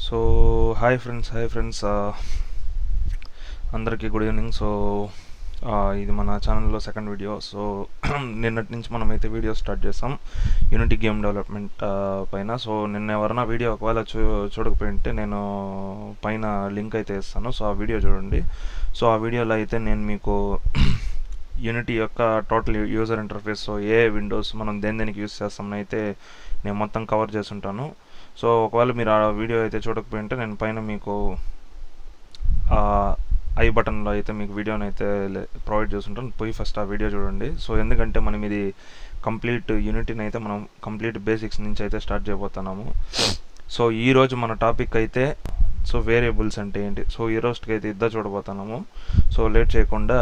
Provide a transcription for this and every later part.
So hi friends అందరికీ good evening. So ఇది మన ఛానల్లో సెకండ్ వీడియో. సో నిన్నటి నుంచి మనమైతే వీడియో స్టార్ట్ చేసాం యూనిటీ గేమ్ డెవలప్మెంట్ పైన. సో నిన్న ఎవరైనా వీడియో ఒకవేళ చూడకపోయింటే నేను పైన లింక్ అయితే ఇస్తాను. సో ఆ వీడియో చూడండి. సో ఆ వీడియోలో అయితే నేను మీకు యూనిటీ యొక్క టోటల్ యూజర్ ఇంటర్ఫేస్, సో ఏ విండోస్ మనం దేనికి యూజ్ చేస్తామని అయితే నేను మొత్తం కవర్ చేస్తుంటాను. సో ఒకవేళ మీరు ఆ వీడియో అయితే చూడకపోయింటే నేను పైన మీకు ఐ బటన్లో అయితే మీకు వీడియోని అయితే ప్రొవైడ్ చేస్తుంటాను. పోయి ఫస్ట్ ఆ వీడియో చూడండి. సో ఎందుకంటే మనం ఇది కంప్లీట్ యూనిటీని అయితే మనం కంప్లీట్ బేసిక్స్ నుంచి అయితే స్టార్ట్ చేయబోతున్నాము. సో ఈరోజు మన టాపిక్ అయితే సో వేరియబుల్స్ అంటే ఏంటి, సో ఈ రోజుకి అయితే ఇద్దరు చూడబోతున్నాము. సో లేట్ చేయకుండా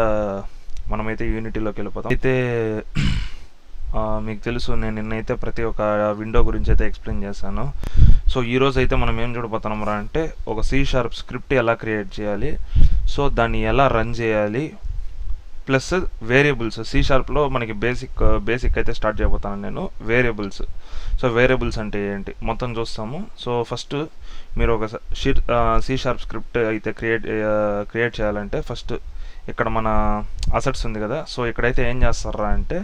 మనమైతే యూనిటీలోకి వెళ్ళిపోతాం. అయితే మీకు తెలుసు నేను నిన్నైతే ప్రతి ఒక్క విండో గురించి అయితే ఎక్స్ప్లెయిన్ చేశాను. సో ఈరోజు అయితే మనం ఏం చూడబోతున్నాం అంటే ఒక C# స్క్రిప్ట్ ఎలా క్రియేట్ చేయాలి, సో దాన్ని ఎలా రన్ చేయాలి, ప్లస్ వేరియబుల్స్ C#లో మనకి బేసిక్ అయితే స్టార్ట్ చేయబోతాను నేను. వేరియబుల్స్, సో వేరియబుల్స్ అంటే ఏంటి మొత్తం చూస్తాము. సో ఫస్ట్ మీరు ఒక C# స్క్రిప్ట్ అయితే క్రియేట్ చేయాలంటే ఫస్ట్ ఇక్కడ మన అసెట్స్ ఉంది కదా, సో ఇక్కడైతే ఏం చేస్తారా అంటే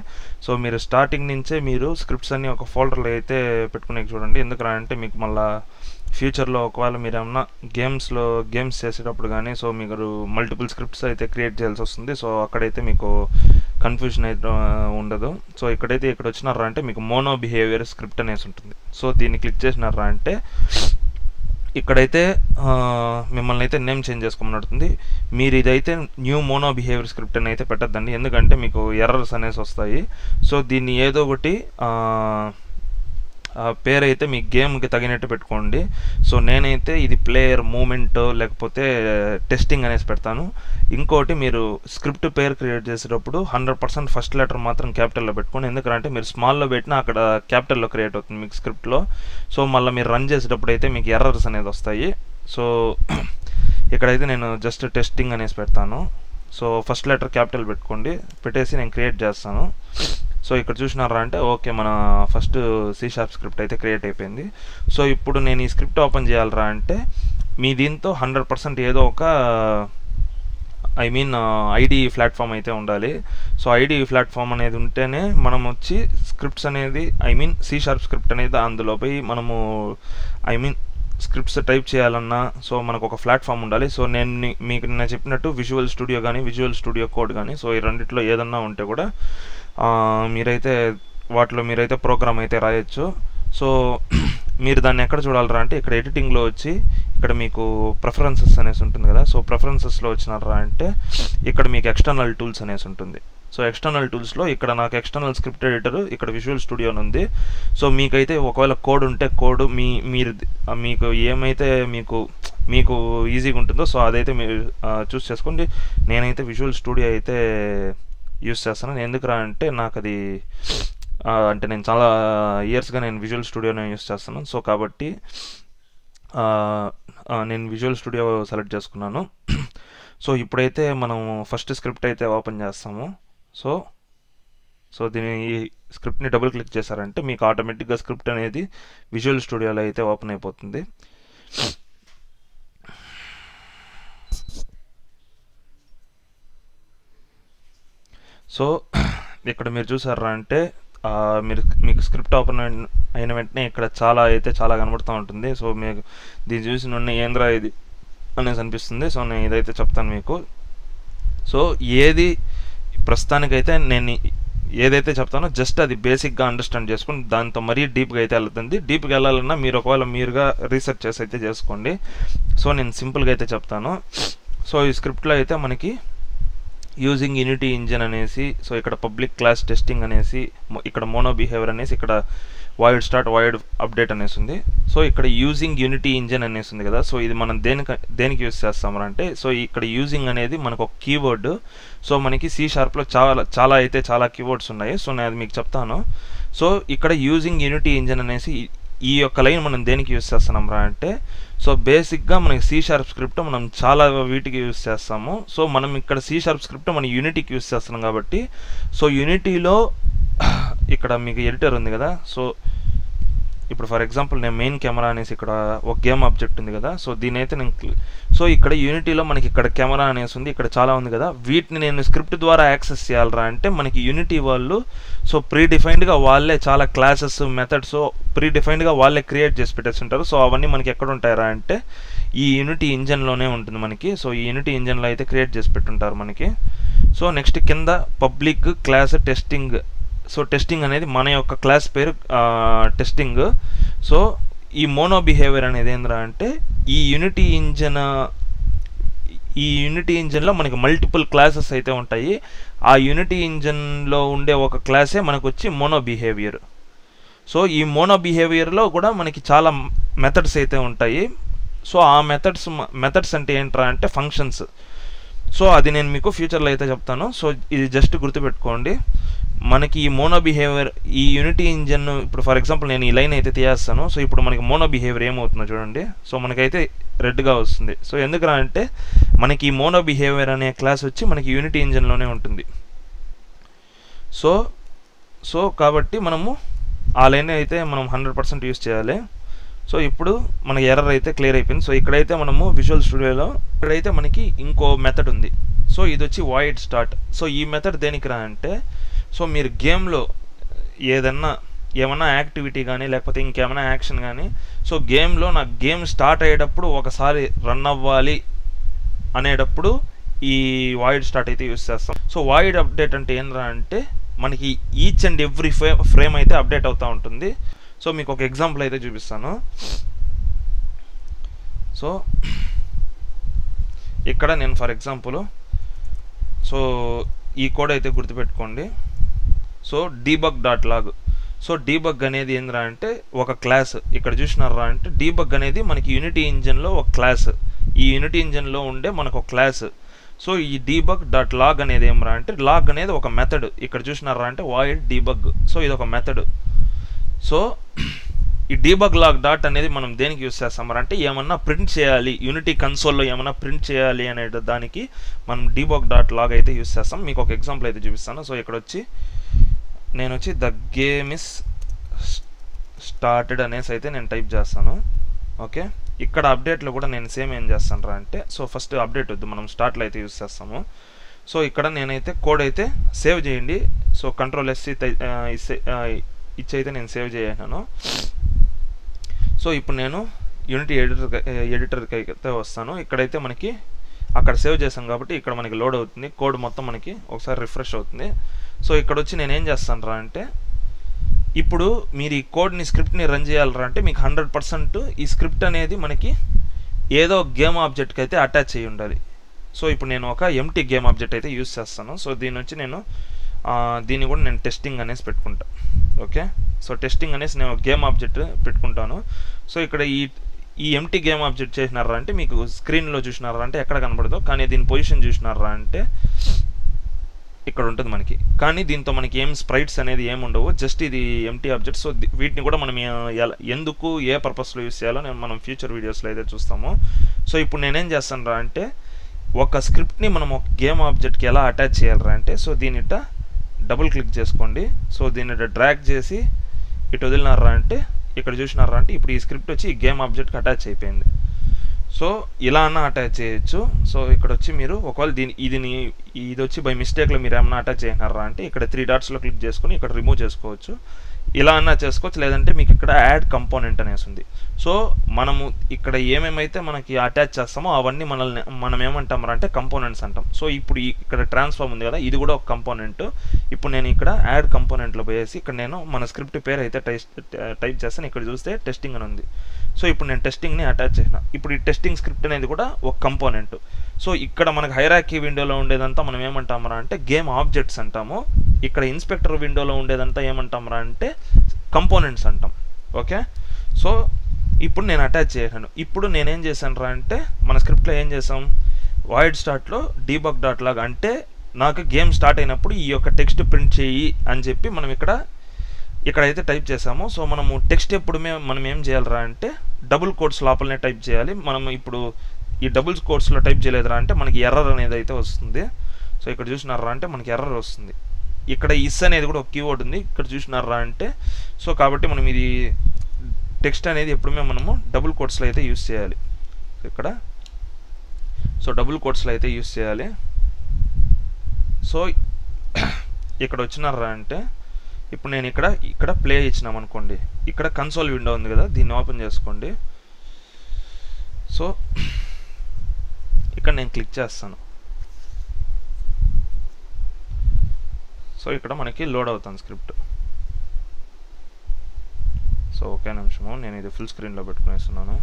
సో మీరు స్టార్టింగ్ నుంచే మీరు స్క్రిప్ట్స్ అన్ని ఒక ఫోల్డర్లో అయితే పెట్టుకునే చూడండి. ఎందుకరా అంటే మీకు మళ్ళీ ఫ్యూచర్లో ఒకవేళ మీరు ఏమన్నా గేమ్స్ చేసేటప్పుడు కానీ సో మీరు మల్టిపుల్ స్క్రిప్ట్స్ అయితే క్రియేట్ చేయాల్సి వస్తుంది. సో అక్కడైతే మీకు కన్ఫ్యూజన్ అయితే ఉండదు. సో ఇక్కడ వచ్చినారా అంటే మీకు మోనో బిహేవియర్ స్క్రిప్ట్ అనేసి ఉంటుంది. సో దీన్ని క్లిక్ చేసినారా అంటే ఇక్కడైతే మిమ్మల్ని అయితే నేమ్ చేంజ్ చేసుకోమని అడుగుతుంది. మీరు ఇదైతే న్యూ మోనో బిహేవియర్ స్క్రిప్ట్ అని అయితే పెట్టద్దండి, ఎందుకంటే మీకు ఎర్రర్స్ అనేసి వస్తాయి. సో దీన్ని ఏదో ఒకటి పేరు అయితే మీ గేమ్కి తగినట్టు పెట్టుకోండి. సో నేనైతే ఇది ప్లేయర్ మూమెంట్ లేకపోతే టెస్టింగ్ అనేసి పెడతాను. ఇంకోటి మీరు స్క్రిప్ట్ పేరు క్రియేట్ చేసేటప్పుడు 100% ఫస్ట్ లెటర్ మాత్రం క్యాపిటల్లో పెట్టుకోండి, ఎందుకంటే మీరు స్మాల్లో పెట్టినా అక్కడ క్యాపిటల్లో క్రియేట్ అవుతుంది మీకు స్క్రిప్ట్లో. సో మళ్ళీ మీరు రన్ చేసేటప్పుడు అయితే మీకు ఎర్రర్స్ అనేది వస్తాయి. సో ఇక్కడైతే నేను జస్ట్ టెస్టింగ్ అనేసి పెడతాను. సో ఫస్ట్ లెటర్ క్యాపిటల్ పెట్టుకోండి, పెట్టేసి నేను క్రియేట్ చేస్తాను. సో ఇక్కడ చూసినారా అంటే ఓకే, మన ఫస్ట్ C# స్క్రిప్ట్ అయితే క్రియేట్ అయిపోయింది. సో ఇప్పుడు నేను ఈ స్క్రిప్ట్ ఓపెన్ చేయాలరా అంటే మీ దీంతో 100% ఏదో ఒక ఐడి ప్లాట్ఫామ్ అయితే ఉండాలి. సో ఐడి ప్లాట్ఫామ్ అనేది ఉంటేనే మనం వచ్చి స్క్రిప్ట్స్ అనేది C# స్క్రిప్ట్ అనేది అందులో పోయి మనము స్క్రిప్ట్స్ టైప్ చేయాలన్నా సో మనకు ఒక ప్లాట్ఫామ్ ఉండాలి. సో మీకు నేను చెప్పినట్టు విజువల్ స్టూడియో కానీ విజువల్ స్టూడియో కోడ్ కానీ సో ఈ రెండిట్లో ఏదన్నా ఉంటే కూడా వాటిలో మీరైతే ప్రోగ్రామ్ అయితే రాయొచ్చు. సో మీరు దాన్ని ఎక్కడ చూడాలరా అంటే ఇక్కడ ఎడిటింగ్లో వచ్చి ఇక్కడ మీకు ప్రిఫరెన్సెస్ అనేసి ఉంటుంది కదా, సో ప్రిఫరెన్సెస్లో వచ్చినారా అంటే ఇక్కడ మీకు ఎక్స్టర్నల్ టూల్స్ అనేసి ఉంటుంది. సో ఎక్స్టర్నల్ టూల్స్లో ఇక్కడ నాకు ఎక్స్టర్నల్ స్క్రిప్ట్ ఎడిటర్ ఇక్కడ విజువల్ స్టూడియో ఉంది. సో మీకైతే ఒకవేళ కోడ్ ఉంటే కోడ్ మీకు ఏమైతే మీకు ఈజీగా ఉంటుందో సో అదైతే మీరు చూస్ చేసుకోండి. నేనైతే విజువల్ స్టూడియో అయితే యూస్ చేస్తాను. ఎందుకురా అంటే నాకు అది అంటే నేను చాలా ఇయర్స్గా నేను విజువల్ స్టూడియోనే యూస్ చేస్తాను. సో కాబట్టి నేను విజువల్ స్టూడియో సెలెక్ట్ చేసుకున్నాను. సో ఇప్పుడైతే మనం ఫస్ట్ స్క్రిప్ట్ అయితే ఓపెన్ చేస్తాము. సో ఈ స్క్రిప్ట్ని డబుల్ క్లిక్ చేశారంటే మీకు ఆటోమేటిక్గా స్క్రిప్ట్ అనేది విజువల్ స్టూడియోలో అయితే ఓపెన్ అయిపోతుంది. సో ఇక్కడ మీరు చూసారా అంటే మీకు స్క్రిప్ట్ ఓపెన్ అయిన వెంటనే ఇక్కడ చాలా కనబడుతూ ఉంటుంది. సో మీకు దీన్ని చూసి నుండి ఏంద్రా ఇది అనేసి అనిపిస్తుంది. సో నేను ఇదైతే చెప్తాను మీకు. సో ప్రస్తుతానికైతే నేను ఏదైతే చెప్తానో జస్ట్ అది బేసిక్గా అండర్స్టాండ్ చేసుకుని దాంతో మరీ డీప్గా అయితే వెళ్తుంది. డీప్గా వెళ్ళాలన్నా మీరు ఒకవేళ మీరుగా రీసెర్చ్ చేసి అయితే చేసుకోండి. సో నేను సింపుల్గా అయితే చెప్తాను. సో ఈ స్క్రిప్ట్లో అయితే మనకి యూజింగ్ యూనిటీ ఇంజిన్ అనేసి సో ఇక్కడ పబ్లిక్ క్లాస్ టెస్టింగ్ అనేసి ఇక్కడ మోనో బిహేవియర్ అనేసి ఇక్కడ వాయిడ్ స్టార్ట్ వాయిడ్ అప్డేట్ అనేసి ఉంది. సో ఇక్కడ యూజింగ్ యూనిటీ ఇంజిన్ అనేసి ఉంది కదా, సో ఇది మనం దేనికి యూజ్ చేస్తాము అంటే సో ఇక్కడ యూజింగ్ అనేది మనకు ఒక కీవర్డ్. సో మనకి C#లో చాలా కీవర్డ్స్ ఉన్నాయి. సో నేను అది మీకు చెప్తాను. సో ఇక్కడ యూజింగ్ యూనిటీ ఇంజిన్ అనేసి ఈ యొక్క లైన్ మనం దేనికి యూజ్ చేస్తున్నాంరా అంటే సో బేసిక్గా మనకి C# స్క్రిప్ట్ మనం చాలా వీటికి యూజ్ చేస్తాము. సో మనం ఇక్కడ C# స్క్రిప్ట్ మనం యూనిటీకి యూజ్ చేస్తున్నాం కాబట్టి సో యూనిటీలో ఇక్కడ మీకు ఎడిటర్ ఉంది కదా, సో ఇప్పుడు ఫర్ ఎగ్జాంపుల్ నేను మెయిన్ కెమెరా అనేసి ఇక్కడ ఒక గేమ్ ఆబ్జెక్ట్ ఉంది కదా, సో దీని అయితే నేను సో ఇక్కడ యూనిటీలో మనకి ఇక్కడ కెమెరా అనేసి ఉంది, ఇక్కడ చాలా ఉంది కదా, వీటిని నేను స్క్రిప్ట్ ద్వారా యాక్సెస్ చేయాలరా అంటే మనకి యూనిటీ వాళ్ళు సో ప్రీ డిఫైన్డ్గా వాళ్ళే చాలా క్లాసెస్ మెథడ్స్ ప్రీ డిఫైన్డ్గా వాళ్ళే క్రియేట్ చేసి పెట్టేస్తుంటారు. సో అవన్నీ మనకి ఎక్కడ ఉంటాయరా అంటే ఈ యూనిటీ ఇంజన్లోనే ఉంటుంది మనకి. సో ఈ యూనిటీ ఇంజన్లో అయితే క్రియేట్ చేసి పెట్టుంటారు మనకి. సో నెక్స్ట్ కింద public class testing. So testing అనేది మన యొక్క క్లాస్ పేరు టెస్టింగ్. సో ఈ మోనో బిహేవియర్ అనేది ఏంద్రా అంటే ఈ యూనిటీ ఇంజన్లో మనకి మల్టిపుల్ క్లాసెస్ అయితే ఉంటాయి. ఆ యూనిటీ ఇంజన్లో ఉండే ఒక క్లాసే మనకు వచ్చి మోనో బిహేవియర్. సో ఈ మోనో బిహేవియర్లో కూడా మనకి చాలా మెథడ్స్ అయితే ఉంటాయి. సో ఆ మెథడ్స్ అంటే ఏంట్రా అంటే ఫంక్షన్స్. సో అది నేను మీకు ఫ్యూచర్లో అయితే చెప్తాను. సో ఇది జస్ట్ గుర్తుపెట్టుకోండి. మనకి ఈ మోనో బిహేవియర్ ఈ యూనిటీ ఇంజన్ ఇప్పుడు ఫర్ ఎగ్జాంపుల్ నేను ఈ లైన్ అయితే తీయేస్తాను. సో ఇప్పుడు మనకి మోనో బిహేవియర్ ఏమవుతుందో చూడండి. సో మనకైతే రెడ్గా వస్తుంది. సో ఎందుకురా అంటే మనకి ఈ మోనో బిహేవియర్ అనే క్లాస్ వచ్చి మనకి యూనిటీ ఇంజన్లోనే ఉంటుంది. సో కాబట్టి మనము ఆ లైన్ అయితే మనం 100% యూస్ చేయాలి. సో ఇప్పుడు మనకి ఎర్రర్ అయితే క్లియర్ అయిపోయింది. సో ఇక్కడైతే మనము విజువల్ స్టూడియోలో ఇక్కడైతే మనకి ఇంకో మెథడ్ ఉంది. సో ఇది వచ్చి వాయిడ్ స్టార్ట్. సో ఈ మెథడ్ దేనికి రా అంటే సో మీరు గేమ్లో ఏమన్నా యాక్టివిటీ కానీ లేకపోతే ఇంకేమైనా యాక్షన్ కానీ సో గేమ్లో నాకు గేమ్ స్టార్ట్ అయ్యేటప్పుడు ఒకసారి రన్ అవ్వాలి అనేటప్పుడు ఈ వాయిడ్ స్టార్ట్ అయితే యూస్ చేస్తాం. సో వాయిడ్ అప్డేట్ అంటే ఏంద్రా అంటే మనకి ఈచ్ అండ్ ఎవ్రీ ఫ్రేమ్ అయితే అప్డేట్ అవుతూ ఉంటుంది. సో మీకు ఒక ఎగ్జాంపుల్ అయితే చూపిస్తాను. సో ఇక్కడ నేను ఫర్ ఎగ్జాంపుల్ సో ఈ కోడ్ అయితే గుర్తుపెట్టుకోండి. So debug.log. సో డీబగ్ అనేది ఏంద్రా అంటే ఒక క్లాస్. ఇక్కడ చూసినారా అంటే డీబగ్ అనేది మనకి యూనిటీ ఇంజన్లో ఒక క్లాస్. ఈ యూనిటీ ఇంజన్లో ఉండే మనకు ఒక క్లాస్. సో ఈ debug.log అనేది ఏమరా అంటే లాగ్ అనేది ఒక మెథడ్. ఇక్కడ చూసినారా అంటే వాయిడ్ డీబగ్. సో ఇది ఒక మెథడ్. సో ఈ debug.log అనేది మనం దేనికి యూస్ చేస్తామరా అంటే ఏమన్నా ప్రింట్ చేయాలి, యూనిటీ కన్సోల్లో ఏమన్నా ప్రింట్ చేయాలి అనే దానికి మనం debug.log అయితే యూస్ చేస్తాం. మీకు ఒక ఎగ్జాంపుల్ అయితే చూపిస్తాను. సో ఇక్కడ వచ్చి నేను వచ్చి ద గేమ్ ఇస్ స్టార్టెడ్ అనేసి అయితే నేను టైప్ చేస్తాను. ఓకే, ఇక్కడ అప్డేట్లో కూడా నేను సేమ్ ఏం చేస్తాను అంటే సో ఫస్ట్ అప్డేట్ వద్దు, మనం స్టార్ట్లో అయితే యూస్ చేస్తాము. సో ఇక్కడ నేనైతే కోడ్ అయితే సేవ్ చేయండి. సో Ctrl+C ఇచ్చి అయితే నేను సేవ్ చేశాను. సో ఇప్పుడు నేను యూనిటీ ఎడిటర్కి అయితే వస్తాను. ఇక్కడైతే మనకి అక్కడ సేవ్ చేశాను కాబట్టి ఇక్కడ మనకి లోడ్ అవుతుంది. కోడ్ మొత్తం మనకి ఒకసారి రిఫ్రెష్ అవుతుంది. సో ఇక్కడ వచ్చి నేను ఏం చేస్తాను అంటే ఇప్పుడు మీరు ఈ కోడ్ని స్క్రిప్ట్ని రన్ చేయాలరా అంటే మీకు 100% ఈ స్క్రిప్ట్ అనేది మనకి ఏదో గేమ్ ఆబ్జెక్ట్కి అయితే అటాచ్ అయ్యి ఉండాలి. సో ఇప్పుడు నేను ఒక ఎంటీ గేమ్ ఆబ్జెక్ట్ అయితే యూస్ చేస్తాను. సో దీని వచ్చి నేను దీన్ని కూడా నేను టెస్టింగ్ అనేసి పెట్టుకుంటా. ఓకే, సో టెస్టింగ్ అనేసి నేను గేమ్ ఆబ్జెక్ట్ పెట్టుకుంటాను. సో ఇక్కడ ఈ ఎంటీ గేమ్ ఆబ్జెక్ట్ చేసినారా అంటే మీకు స్క్రీన్లో చూసినారా అంటే ఎక్కడ కనబడదు, కానీ దీని పొజిషన్ చూసినారా అంటే ఇక్కడ ఉంటుంది మనకి. కానీ దీంతో మనకి ఏం స్ప్రైట్స్ అనేది ఏమి ఉండవు, జస్ట్ ఇది ఎంటీ ఆబ్జెక్ట్. సో వీటిని కూడా మనం ఎందుకు ఏ పర్పస్లో యూస్ చేయాలో మనం ఫ్యూచర్ వీడియోస్లో అయితే చూస్తాము. సో ఇప్పుడు నేనేం చేస్తాను అంటే ఒక స్క్రిప్ట్ని మనం ఒక గేమ్ ఆబ్జెక్ట్కి ఎలా అటాచ్ చేయాలరా అంటే సో దీనిట డబుల్ క్లిక్ చేసుకోండి. సో దీనిట డ్రాగ్ చేసి ఇటు వదిలినారా అంటే ఇక్కడ చూసినారా అంటే ఇప్పుడు ఈ స్క్రిప్ట్ వచ్చి ఈ గేమ్ ఆబ్జెక్ట్కి అటాచ్ అయిపోయింది. సో ఇలా అన్న అటాచ్ చేయొచ్చు. సో ఇక్కడ వచ్చి మీరు ఒకవేళ ఇది వచ్చి బై మిస్టేక్లో మీరు ఏమన్నా అటాచ్ చేసినారా అంటే ఇక్కడ 3 డాట్స్లో క్లిక్ చేసుకొని ఇక్కడ రిమూవ్ చేసుకోవచ్చు. ఇలా అన్నా చేసుకోవచ్చు, లేదంటే మీకు ఇక్కడ యాడ్ కంపోనెంట్ అనేసి ఉంది. సో మనము ఇక్కడ ఏమేమైతే మనకి అటాచ్ చేస్తామో అవన్నీ మనం ఏమంటాం అంటే కంపోనెంట్స్ అంటాం. సో ఇప్పుడు ఇక్కడ ట్రాన్స్ఫార్మ్ ఉంది కదా, ఇది కూడా ఒక కంపోనెంట్. ఇప్పుడు నేను ఇక్కడ యాడ్ కంపోనెంట్లో పోయేసి ఇక్కడ నేను మన స్క్రిప్ట్ పేరు అయితే టైప్ చేస్తాను. ఇక్కడ చూస్తే టెస్టింగ్ అని ఉంది. సో ఇప్పుడు నేను టెస్టింగ్ని అటాచ్ చేసిన. ఇప్పుడు ఈ టెస్టింగ్ స్క్రిప్ట్ అనేది కూడా ఒక కంపోనెంట్. సో ఇక్కడ మనకు హైరార్కీ విండోలో ఉండేదంతా మనం ఏమంటామరా అంటే గేమ్ ఆబ్జెక్ట్స్ అంటాము. ఇక్కడ ఇన్స్పెక్టర్ విండోలో ఉండేదంతా ఏమంటామరా అంటే కంపోనెంట్స్ అంటాం. ఓకే, సో ఇప్పుడు నేను అటాచ్ చేశాను. ఇప్పుడు నేనేం చేశాను రా అంటే మన స్క్రిప్ట్లో ఏం చేసాం, వాయిడ్ స్టార్ట్లో debug.log అంటే నాకు గేమ్ స్టార్ట్ అయినప్పుడు ఈ యొక్క టెక్స్ట్ ప్రింట్ చేయి అని చెప్పి మనం ఇక్కడైతే టైప్ చేసాము. సో మనము టెక్స్ట్ ఎప్పుడు మనం ఏం చేయాలరా అంటే డబుల్ కోట్స్ లోపలనే టైప్ చేయాలి. మనం ఇప్పుడు ఈ డబుల్ కోట్స్లో టైప్ చేయలేదురా అంటే మనకి ఎర్రర్ అనేది అయితే వస్తుంది. సో ఇక్కడ చూసినారా అంటే మనకి ఎర్రర్ వస్తుంది. ఇక్కడ ఇస్ అనేది కూడా ఒక కీవర్డ్ ఉంది, ఇక్కడ చూసినారా అంటే. సో కాబట్టి మనం ఇది టెక్స్ట్ అనేది ఎప్పుడుమే మనము డబుల్ కోట్స్లో అయితే యూస్ చేయాలి. ఇక్కడ సో డబుల్ కోట్స్లో అయితే యూస్ చేయాలి. సో ఇక్కడ వచ్చినారా అంటే ఇప్పుడు నేను ఇక్కడ ప్లే ఇచ్చినాం అనుకోండి, ఇక్కడ కన్సోల్ విండో ఉంది కదా, దీన్ని ఓపెన్ చేసుకోండి. సో ఇక్కడ నేను క్లిక్ చేస్తాను. సో ఇక్కడ మనకి లోడ్ అవుతుంది స్క్రిప్ట్. సో ఒకే నిమిషము, నేను ఇది ఫుల్ స్క్రీన్లో పెట్టుకునేస్తున్నాను.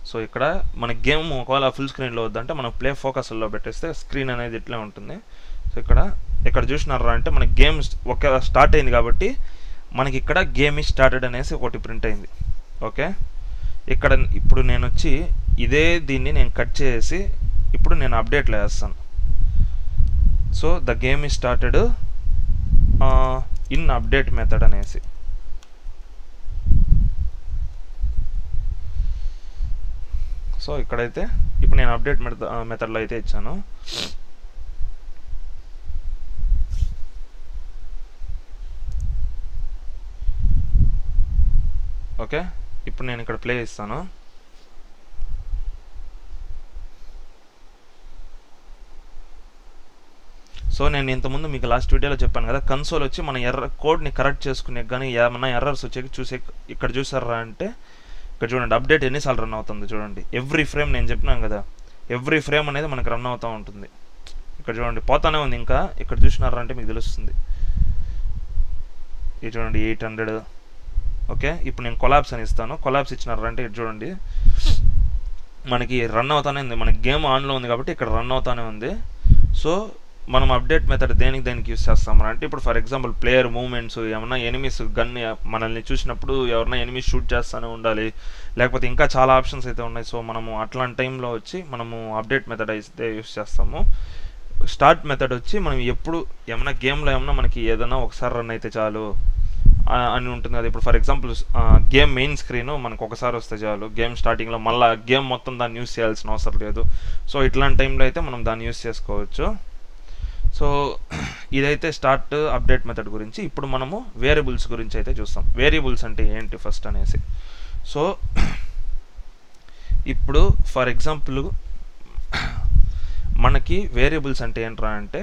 సో ఇక్కడ మన గేమ్ ఒకవేళ ఫుల్ స్క్రీన్లో వద్దంటే మనం ప్లే ఫోకస్లో పెట్టేస్తే స్క్రీన్ అనేది ఇట్లే ఉంటుంది. సో ఇక్కడ చూసినారా అంటే మన గేమ్ ఒక స్టార్ట్ అయింది కాబట్టి మనకి ఇక్కడ గేమ్ ఈజ్ స్టార్టెడ్ అనేసి ఒకటి ప్రింట్ అయింది. ఓకే, ఇక్కడ ఇప్పుడు నేను వచ్చి దీన్ని నేను కట్ చేసి ఇప్పుడు నేను అప్డేట్లో వేస్తాను. So the game is started in update method అనేసి. సో ఇక్కడైతే ఇప్పుడు నేను అప్డేట్ మెథడ్లో అయితే ఇచ్చాను. ఓకే, ఇప్పుడు నేను ఇక్కడ ప్లే ఇస్తాను. సో నేను ఇంతకుముందు మీకు లాస్ట్ వీడియోలో చెప్పాను కదా, కన్సోల్ వచ్చి మన కోడ్ని కరెక్ట్ చేసుకునే కానీ ఏమన్నా ఎర్రర్స్ వచ్చేకి ఇక్కడ చూసారా అంటే ఇక్కడ చూడండి అప్డేట్ ఎన్నిసార్లు రన్ అవుతుంది చూడండి. ఎవ్రీ ఫ్రేమ్ నేను చెప్పినాను కదా, ఎవ్రీ ఫ్రేమ్ అనేది మనకు రన్ అవుతూ ఉంటుంది. ఇక్కడ చూడండి పోతానే ఉంది. ఇంకా ఇక్కడ చూసినారా అంటే మీకు తెలుస్తుంది. ఇది చూడండి 800. ఓకే, ఇప్పుడు నేను కొలాప్స్ అని ఇస్తాను. కొలాప్స్ ఇచ్చినారా అంటే ఇది చూడండి మనకి రన్ అవుతానే ఉంది. మనకి గేమ్ ఆన్లో ఉంది కాబట్టి ఇక్కడ రన్ అవుతానే ఉంది. సో మనం అప్డేట్ మెథడ్ దేనికి యూస్ చేస్తాము అంటే ఇప్పుడు ఫర్ ఎగ్జాంపుల్ ప్లేయర్ మూవ్మెంట్స్, ఏమన్నా ఎనిమీస్ గన్ మనల్ని చూసినప్పుడు ఎవరైనా ఎనిమీస్ షూట్ చేస్తూనే ఉండాలి, లేకపోతే ఇంకా చాలా ఆప్షన్స్ అయితే ఉన్నాయి. సో మనము అట్లాంటి టైంలో వచ్చి మనము అప్డేట్ మెథడ్ అయితే యూస్ చేస్తాము. స్టార్ట్ మెథడ్ వచ్చి మనం ఎప్పుడు ఏమన్నా గేమ్లో ఏమన్నా మనకి ఏదైనా ఒకసారి రన్ అయితే చాలు అని ఉంటుంది కదా. ఇప్పుడు for example game main screen మనకు ఒకసారి వస్తే చాలు, గేమ్ స్టార్టింగ్లో మళ్ళీ గేమ్ మొత్తం దాన్ని యూస్ చేయాల్సిన అవసరం లేదు. సో ఇట్లాంటి టైంలో అయితే మనం దాన్ని యూస్ చేసుకోవచ్చు. సో ఇదైతే స్టార్ట్ అప్డేట్ మెథడ్ గురించి. ఇప్పుడు మనము వేరియబుల్స్ గురించి అయితే చూస్తాం. వేరియబుల్స్ అంటే ఏంటి ఫస్ట్ అనేసి. సో ఇప్పుడు ఫర్ ఎగ్జాంపుల్ మనకి వేరియబుల్స్ అంటే ఏంట్రా అంటే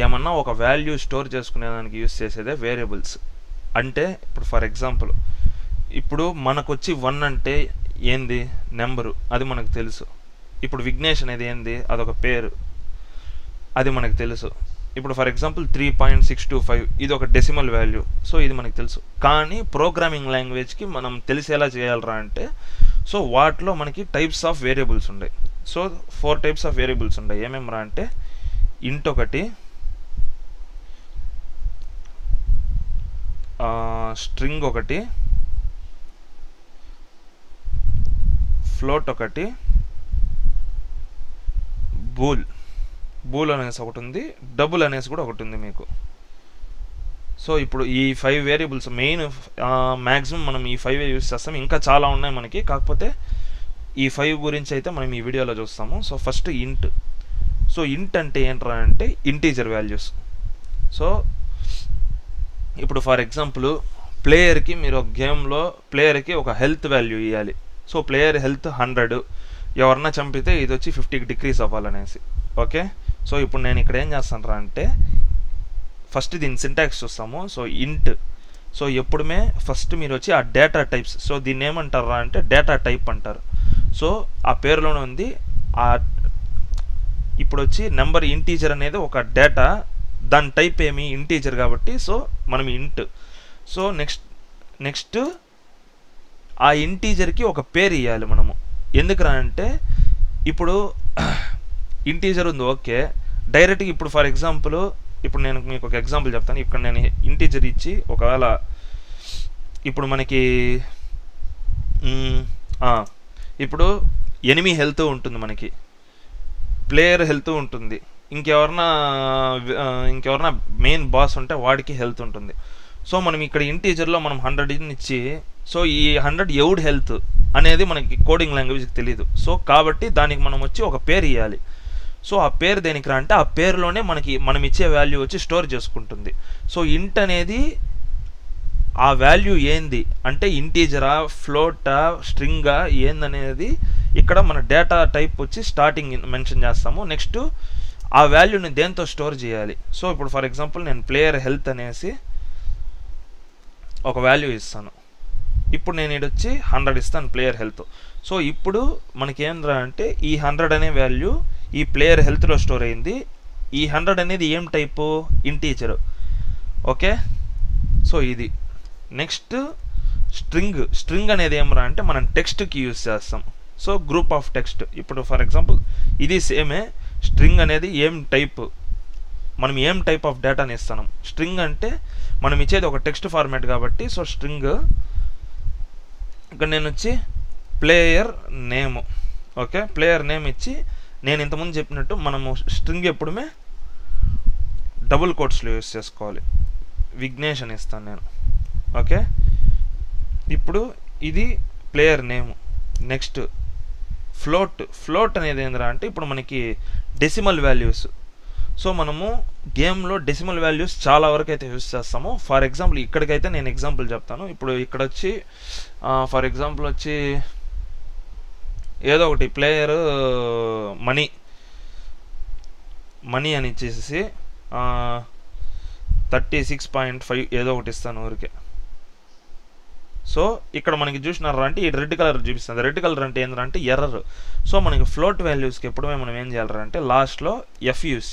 ఏమన్నా ఒక వాల్యూ స్టోర్ చేసుకునేదానికి యూస్ చేసేదే వేరియబుల్స్. అంటే ఇప్పుడు ఫర్ ఎగ్జాంపుల్ ఇప్పుడు మనకు వచ్చి 1 అంటే ఏంది నెంబరు, అది మనకు తెలుసు. ఇప్పుడు విఘ్నేష్ అనేది ఏంది, అదొక పేరు, అది మనకు తెలుసు. ఇప్పుడు ఫర్ ఎగ్జాంపుల్ 3.625 ఇది ఒక డెసిమల్ వాల్యూ. సో ఇది మనకు తెలుసు. కానీ ప్రోగ్రామింగ్ లాంగ్వేజ్కి మనం తెలిసేలా చేయాలరా అంటే సో వాటిలో మనకి టైప్స్ ఆఫ్ వేరియబుల్స్ ఉన్నాయి. సో 4 టైప్స్ ఆఫ్ వేరియబుల్స్ ఉన్నాయి. ఏమేమరా అంటే ఇంట్ ఒకటి, స్ట్రింగ్ ఒకటి, ఫ్లోట్ ఒకటి, బూల్ అనేసి ఒకటి ఉంది, డబుల్ అనేసి కూడా ఒకటి ఉంది మీకు. సో ఇప్పుడు ఈ 5 వేరియబుల్స్ మెయిన్ మ్యాక్సిమం మనం ఈ 5 యూస్ చేస్తాం. ఇంకా చాలా ఉన్నాయి మనకి, కాకపోతే ఈ 5 గురించి అయితే మనం ఈ వీడియోలో చూస్తాము. సో ఫస్ట్ ఇంట్. సో ఇంట్ అంటే ఏంట్రా అంటే ఇంటీజర్ వాల్యూస్. సో ఇప్పుడు ఫర్ ఎగ్జాంపుల్ ప్లేయర్కి మీరు ఒక గేమ్లో ప్లేయర్కి ఒక హెల్త్ వాల్యూ ఇవ్వాలి. సో ప్లేయర్ హెల్త్ 100, ఎవరన్నా చంపితే ఇది వచ్చి 50కి డిక్రీస్ అవ్వాలనేసి. ఓకే, సో ఇప్పుడు నేను ఇక్కడ ఏం చేస్తాను అంటే ఫస్ట్ దీని సింటాక్స్ చూస్తాము. సో ఇంట్. సో ఎప్పుడుమే ఫస్ట్ మీరు వచ్చి ఆ డేటా టైప్స్, సో దీన్ని ఏమంటారా అంటే డేటా టైప్ అంటారు. సో ఆ పేరులోనే ఉంది. ఇప్పుడు వచ్చి నెంబర్ ఇంటీజర్ అనేది ఒక డేటా, దాని టైప్ ఏమి ఇంటీజర్ కాబట్టి సో మనం ఇంట్. సో నెక్స్ట్ ఆ ఇంటీజర్కి ఒక పేరు ఇవ్వాలి మనము. ఎందుకురా అంటే ఇప్పుడు ఇంటీజర్ ఉంది ఓకే, డైరెక్ట్గా ఇప్పుడు ఫర్ ఎగ్జాంపుల్ ఇప్పుడు నేను మీకు ఒక ఎగ్జాంపుల్ చెప్తాను. ఇక్కడ నేను ఇంటీజర్ ఇచ్చి ఒకవేళ ఇప్పుడు మనకి ఇప్పుడు ఎనిమీ హెల్త్ ఉంటుంది, మనకి ప్లేయర్ హెల్త్ ఉంటుంది, ఇంకెవరన్నా మెయిన్ బాస్ ఉంటే వాడికి హెల్త్ ఉంటుంది. సో మనం ఇక్కడ ఇంటీజర్లో మనం 100 ఇచ్చి సో ఈ 100 ఎవడ్ హెల్త్ అనేది మనకి కోడింగ్ లాంగ్వేజ్కి తెలియదు. సో కాబట్టి దానికి మనం వచ్చి ఒక పేరు ఇవ్వాలి. సో ఆ పేరు దేనికి రా అంటే ఆ పేరులోనే మనం ఇచ్చే వాల్యూ వచ్చి స్టోర్ చేసుకుంటుంది. సో ఇంట్ అనేది ఆ వాల్యూ ఏంది అంటే ఇంటీజరా, ఫ్లోటా, స్ట్రింగా ఏందనేది ఇక్కడ మన డేటా టైప్ వచ్చి స్టార్టింగ్ మెన్షన్ చేస్తాము. నెక్స్ట్ ఆ వాల్యూని దేంతో స్టోర్ చేయాలి. సో ఇప్పుడు ఫర్ ఎగ్జాంపుల్ నేను ప్లేయర్ హెల్త్ అనేసి ఒక వాల్యూ ఇస్తాను. ఇప్పుడు నేను ఇది వచ్చి 100 ఇస్తాను ప్లేయర్ హెల్త్. సో ఇప్పుడు మనకి ఏంద్రా అంటే ఈ 100 అనే వాల్యూ ఈ ప్లేయర్ హెల్త్లో స్టోర్ అయింది. ఈ 100 అనేది ఏం టైపు ఇంటీజర్. ఓకే, సో ఇది. నెక్స్ట్ స్ట్రింగ్ అనేది ఏమరా అంటే మనం టెక్స్ట్కి యూజ్ చేస్తాం. So group of text. ఇప్పుడు ఫర్ ఎగ్జాంపుల్ ఇది సేమే. స్ట్రింగ్ అనేది ఏం టైప్, మనం ఏం టైప్ ఆఫ్ డేటాని ఇస్తున్నాం. స్ట్రింగ్ అంటే మనం ఇచ్చేది ఒక టెక్స్ట్ ఫార్మాట్ కాబట్టి సో స్ట్రింగ్. ఇక్కడ నేను వచ్చి player name. Okay, player name ఇచ్చి నేను ఇంతకుముందు చెప్పినట్టు మనము స్ట్రింగ్ ఎప్పుడుమే డబుల్ కోట్స్లో యూజ్ చేసుకోవాలి. విఘ్నేష్ అని ఇస్తాను నేను. ఓకే, ఇప్పుడు ఇది ప్లేయర్ నేమ్. నెక్స్ట్ ఫ్లోట్ అనేది ఏంటంటే అంటే ఇప్పుడు మనకి డెసిమల్ వాల్యూస్. సో మనము గేమ్లో డెసిమల్ వాల్యూస్ చాలా వరకు అయితే యూజ్ చేస్తాము. ఫర్ ఎగ్జాంపుల్ ఇక్కడికైతే నేను ఎగ్జాంపుల్ చెప్తాను. ఇప్పుడు ఇక్కడ వచ్చి ఫర్ ఎగ్జాంపుల్ వచ్చి ఏదో ఒకటి ప్లేయర్ మనీ అని ఇచ్చేసి 36.5 ఏదో ఒకటి ఇస్తాను ఊరికే. సో ఇక్కడ మనకి చూసినారా అంటే ఈ రెడ్ కలర్ చూపిస్తుంది. రెడ్ కలర్ అంటే ఏంటంటే ఎర్రర్. సో మనకి ఫ్లోట్ వాల్యూస్కి ఎప్పుడు మనం ఏం చేయాలరా అంటే లాస్ట్లో ఎఫ్ యూజ్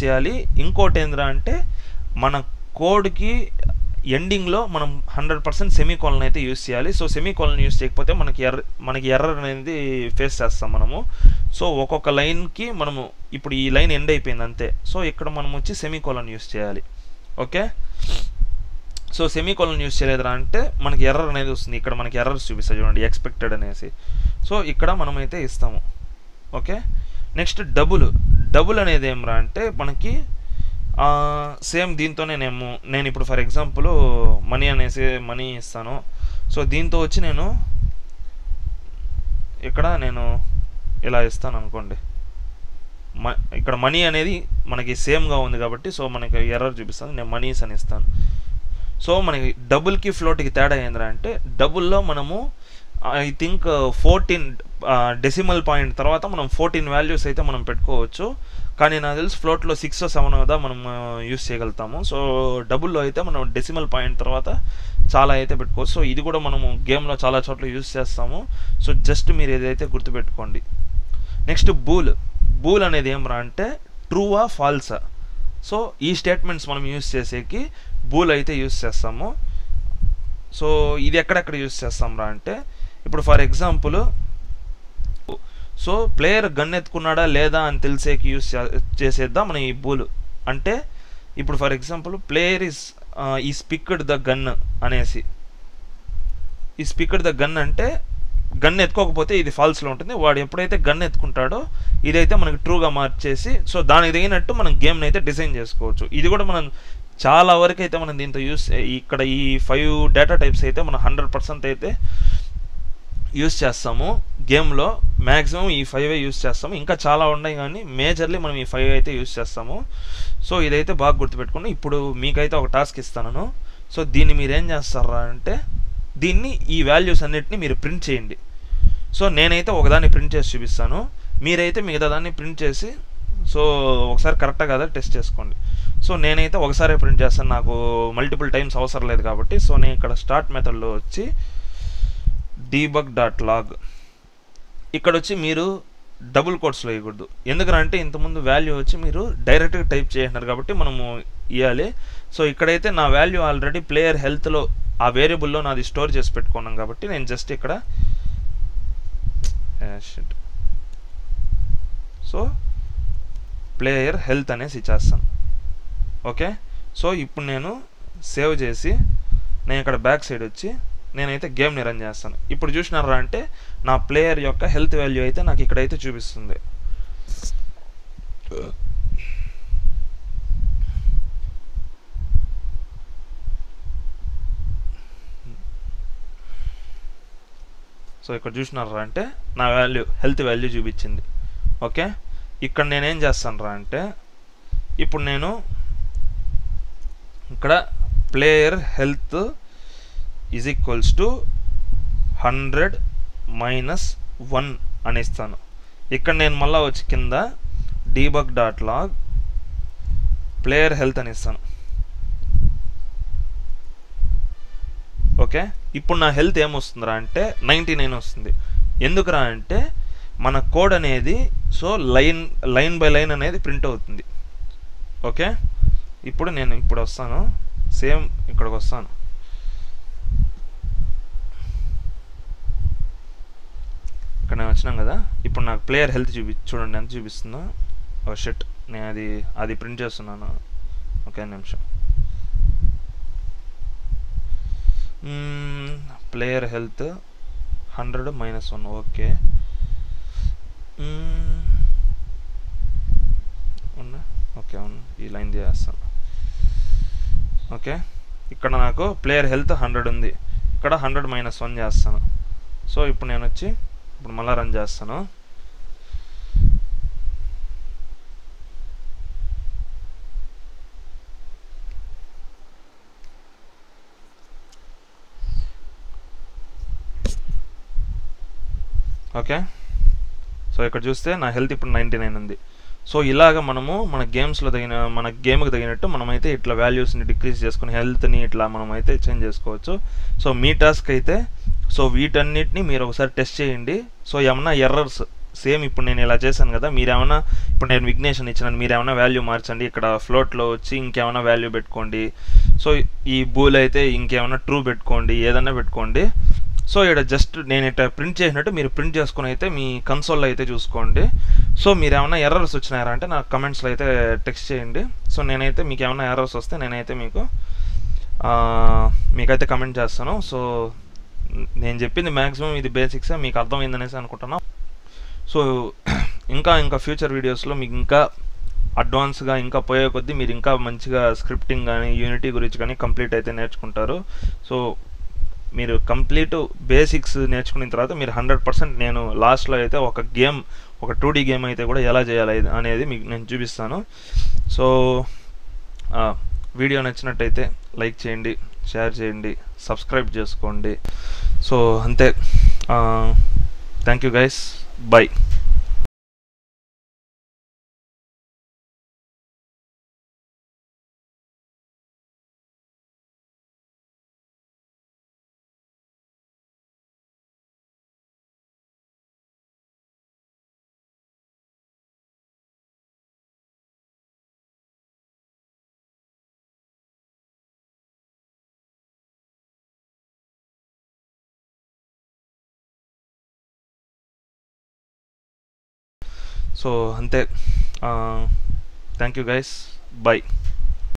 చేయాలి. ఇంకోటి ఏంద్రా అంటే మన కోడ్కి ఎండింగ్లో మనం 100% సెమీకోలన్ అయితే యూజ్ చేయాలి. సో సెమీకోలన్ యూజ్ చేయకపోతే మనకి ఎర్రర్ అనేది ఫేస్ చేస్తాం మనము. సో ఒక్కొక్క లైన్కి మనము ఇప్పుడు ఈ లైన్ ఎండ్ అయిపోయింది అంతే. సో ఇక్కడ మనం వచ్చి సెమీకోలన్ యూజ్ చేయాలి. ఓకే, సో సెమీకోలన్ యూజ్ చేయలేదురా అంటే మనకి ఎర్రర్ అనేది వస్తుంది. ఇక్కడ మనకి ఎర్రర్స్ చూపిస్తాయి చూడండి, ఎక్స్పెక్టెడ్ అనేసి. సో ఇక్కడ మనమైతే ఇస్తాము. ఓకే, నెక్స్ట్ డబుల్ అనేది ఏమరా అంటే మనకి సేమ్ దీంతోనే నేను ఇప్పుడు ఫర్ ఎగ్జాంపుల్ మనీ ఇస్తాను. సో దీంతో వచ్చి నేను ఇక్కడ ఇలా ఇస్తాను అనుకోండి. ఇక్కడ మనీ అనేది మనకి సేమ్గా ఉంది కాబట్టి సో మనకి ఎర్రర్ చూపిస్తాను. నేను మనీస్ అని ఇస్తాను. సో మనకి డబుల్కి ఫ్లోట్కి తేడా ఏంద్రా అంటే డబుల్లో మనము ఐ థింక్ 14 డెసిమల్ పాయింట్ తర్వాత మనం 14 వాల్యూస్ అయితే మనం పెట్టుకోవచ్చు. కానీ నాకు తెలిసి ఫ్లోట్లో 6 or 7 కదా మనం యూస్ చేయగలుగుతాము. సో డబుల్లో అయితే మనం డెసిమల్ పాయింట్ తర్వాత చాలా అయితే పెట్టుకోవచ్చు. సో ఇది కూడా మనము గేమ్లో చాలా చోట్ల యూస్ చేస్తాము. సో జస్ట్ మీరు ఏదైతే గుర్తుపెట్టుకోండి. నెక్స్ట్ బూల్ అనేది ఏమరా అంటే ట్రూవా ఫాల్సా. సో ఈ స్టేట్మెంట్స్ మనం యూస్ చేసేకి బూల్ అయితే యూస్ చేస్తాము. సో ఇది ఎక్కడెక్కడ యూస్ చేస్తాం రా అంటే ఇప్పుడు for example so player gun ఎత్తుకున్నాడా లేదా అని తెలిసేకి యూస్ చేసేద్దాం మనం ఈ బూల్. అంటే ఇప్పుడు for example player is picked the gun అనేసి. ఈస్ పిక్డ్ ద గన్ అంటే గన్ ఎత్తుకోకపోతే ఇది ఫాల్స్లో ఉంటుంది. వాడు ఎప్పుడైతే గన్ ఎత్తుకుంటాడో ఇదైతే మనకి ట్రూగా మార్చేసి సో దానికి తగినట్టు మనం గేమ్ని అయితే డిజైన్ చేసుకోవచ్చు. ఇది కూడా మనం చాలా వరకు అయితే మనం దీంతో ఇక్కడ ఈ 5 డేటా టైప్స్ అయితే మనం 100% అయితే యూస్ చేస్తాము. గేమ్లో మ్యాక్సిమం ఈ 5 యూస్ చేస్తాము. ఇంకా చాలా ఉన్నాయి కానీ మేజర్లీ మనం ఈ 5 అయితే యూస్ చేస్తాము. సో ఇదైతే బాగా గుర్తుపెట్టుకోండి. ఇప్పుడు మీకైతే ఒక టాస్క్ ఇస్తాను. సో దీన్ని మీరు ఏం చేస్తారా అంటే దీన్ని ఈ వాల్యూస్ అన్నిటిని మీరు ప్రింట్ చేయండి. సో నేనైతే ఒకదాన్ని ప్రింట్ చేసి చూపిస్తాను, మీరైతే మిగతా దాన్ని ప్రింట్ చేసి సో ఒకసారి కరెక్టా కదా టెస్ట్ చేసుకోండి. సో నేనైతే ఒకసారి ప్రింట్ చేస్తాను, నాకు మల్టిపుల్ టైమ్స్ అవసరం లేదు కాబట్టి. సో నేను ఇక్కడ స్టార్ట్ మెథడ్లో వచ్చి debug.log ఇక్కడ వచ్చి మీరు డబుల్ కోట్స్లో ఇవ్వకూడదు. ఎందుకంటే ఇంతకుముందు వాల్యూ వచ్చి మీరు డైరెక్ట్గా టైప్ చేసినారు కాబట్టి మనము ఇవ్వాలి. సో ఇక్కడైతే నా వాల్యూ ఆల్రెడీ ప్లేయర్ హెల్త్లో ఆ వేరియబుల్లో నాది స్టోర్ చేసి పెట్టుకున్నాం కాబట్టి నేను జస్ట్ ఇక్కడ సో ప్లేయర్ హెల్త్ అనేసి ఇచ్చేస్తాను. ఓకే, సో ఇప్పుడు నేను సేవ్ చేసి నేను ఇక్కడ బ్యాక్ సైడ్ వచ్చి నేనైతే గేమ్ని రన్ చేస్తాను. ఇప్పుడు చూసినారా అంటే నా ప్లేయర్ యొక్క హెల్త్ వాల్యూ అయితే నాకు ఇక్కడైతే చూపిస్తుంది. సో ఇక్కడ చూసినారా అంటే నా హెల్త్ వాల్యూ చూపించింది. ఓకే, ఇక్కడ నేనేం చేస్తాను అంటే ఇప్పుడు నేను ఇక్కడ player health is equals to 100 - 1 అని ఇస్తాను. ఇక్కడ నేను మళ్ళీ వచ్చి కింద debug.log ప్లేయర్ హెల్త్ అని ఇస్తాను. ఓకే, ఇప్పుడు నా హెల్త్ ఏమొస్తుందిరా అంటే 99 వస్తుంది. ఎందుకురా అంటే మన కోడ్ అనేది సో లైన్ బై లైన్ అనేది ప్రింట్ అవుతుంది. ఓకే, ఇప్పుడు నేను వస్తాను, సేమ్ ఇక్కడికి వస్తాను. ఇక్కడ నేను వచ్చినాం కదా, ఇప్పుడు నాకు ప్లేయర్ హెల్త్ చూడండి ఎంత చూపిస్తుందో. ఓ షిట్, నేను అది ప్రింట్ చేస్తున్నాను. ఓకే నిమిషం. Player health 100 - 1. ఓకే, ఓకే అవును, ఈ లైన్ చేస్తాను. ఓకే, ఇక్కడ నాకు ప్లేయర్ హెల్త్ 100 ఉంది, ఇక్కడ 100 - 1 చేస్తాను. సో ఇప్పుడు నేను వచ్చి మళ్ళీ రన్ చేస్తాను. ఓకే, సో ఇక్కడ చూస్తే నా హెల్త్ ఇప్పుడు 99 ఉంది. సో ఇలాగ మనము మన గేమ్కి తగినట్టు మనమైతే ఇట్లా వాల్యూస్ని డిక్రీజ్ చేసుకుని హెల్త్ని ఇట్లా మనమైతే చేంజ్ చేసుకోవచ్చు. సో మీ టాస్క్ అయితే సో వీటన్నిటిని మీరు ఒకసారి టెస్ట్ చేయండి. సో ఏమన్నా ఎర్రర్స్ సేమ్ ఇప్పుడు నేను ఇలా చేశాను కదా, మీరేమన్నా ఇప్పుడు నేను విగ్నేషన్ ఇచ్చినాను, మీరేమన్నా వాల్యూ మార్చండి. ఇక్కడ ఫ్లోట్లో వచ్చి ఇంకేమైనా వాల్యూ పెట్టుకోండి. సో ఈ బూల్ అయితే ఇంకేమైనా ట్రూ పెట్టుకోండి, ఏదన్నా పెట్టుకోండి. సో ఇక్కడ జస్ట్ నేను ఇట్లా ప్రింట్ చేసినట్టు మీరు ప్రింట్ చేసుకుని అయితే మీ కన్సోల్లో అయితే చూసుకోండి. సో మీరు ఏమైనా ఎర్రర్స్ వచ్చినారా అంటే నాకు కమెంట్స్లో అయితే టెక్స్ట్ చేయండి. సో నేనైతే మీకు ఏమైనా ఎర్రర్స్ వస్తే నేనైతే మీకైతే కమెంట్ చేస్తాను. సో నేను చెప్పింది మ్యాక్సిమం ఇది బేసిక్స్ మీకు అర్థమైందనేసి అనుకుంటున్నాను. సో ఇంకా ఫ్యూచర్ వీడియోస్లో మీకు ఇంకా అడ్వాన్స్గా ఇంకా పోయే కొద్దీ మీరు ఇంకా మంచిగా స్క్రిప్టింగ్ కానీ యూనిటీ గురించి కానీ కంప్లీట్ అయితే నేర్చుకుంటారు. సో మీరు కంప్లీట్ బేసిక్స్ నేర్చుకున్న తర్వాత మీరు 100% నేను లాస్ట్లో అయితే ఒక 2D గేమ్ అయితే కూడా ఎలా చేయాలి అనేది మీకు నేను చూపిస్తాను. సో వీడియో నచ్చినట్టయితే లైక్ చేయండి, షేర్ చేయండి, సబ్స్క్రైబ్ చేసుకోండి. సో అంతే, thank you guys, by. So అంతే, థ్యాంక్ యూ గైస్, బై.